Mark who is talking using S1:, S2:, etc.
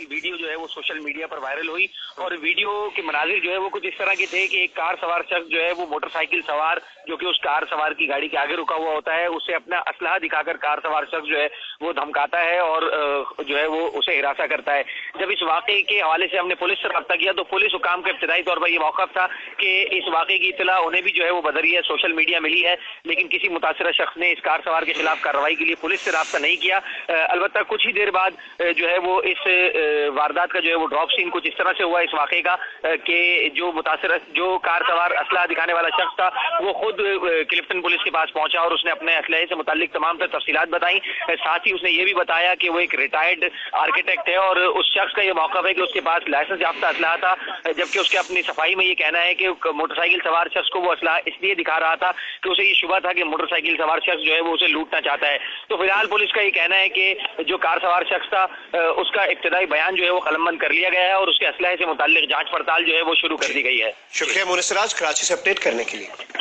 S1: की वीडियो जो है वो सोशल मीडिया पर वायरल हुई और वीडियो के मनाजिर जो है वो कुछ इस तरह के थे कि एक कार सवार शख्स जो है वो मोटरसाइकिल सवार जो कि उस कार सवार की गाड़ी के आगे रुका हुआ होता है उससे अपना असलहा दिखाकर कार सवार शख्स जो है वो धमकाता है और जो है वो उसे हिरासा करता है। जब इस वाकये के हवाले से हमने पुलिस से रब्ता किया तो पुलिस हुकाम का इब्तदाई तौर पर यह मौक़िफ़ था कि इस वाकये की इत्तला उन्हें भी जो है वो बज़रिया सोशल मीडिया मिली है, लेकिन किसी मुतासिरा शख्स ने इस कार सवार के खिलाफ कार्रवाई के लिए पुलिस से रब्ता नहीं किया। अलबत्ता कुछ ही देर बाद जो है वो इस वारदात का जो है वो ड्रॉप सीन कुछ इस तरह से हुआ इस वाकये का कि जो कार सवार असलहा दिखाने वाला शख्स था वो खुद क्लिफ्टन पुलिस के पास पहुंचा और उसने अपने असलहे से मुताल्लिक तमाम तर तफसीलात बताई। साथ ही उसने ये भी बताया कि वो एक रिटायर्ड आर्किटेक्ट है और उस शख्स का ये मौक़िफ़ है कि उसके पास लाइसेंस याफ्ता असलहा था, जबकि उसके अपनी सफाई में ये कहना है कि मोटरसाइकिल सवार शख्स को वो असलहा इसलिए दिखा रहा था कि उसे ये शुबा था कि मोटरसाइकिल सवार शख्स जो है वो उसे लूटना चाहता है। तो फिलहाल पुलिस का ये कहना है कि जो कार सवार शख्स था उसका इब्तदाई बयान जो है वो कलमबंद कर लिया गया है और उसके असलहे से मुताल्लिक जांच पड़ताल जो है वो शुरू कर दी गई है।
S2: शुक्रिया मुनिसराज, कराची से अपडेट करने के लिए।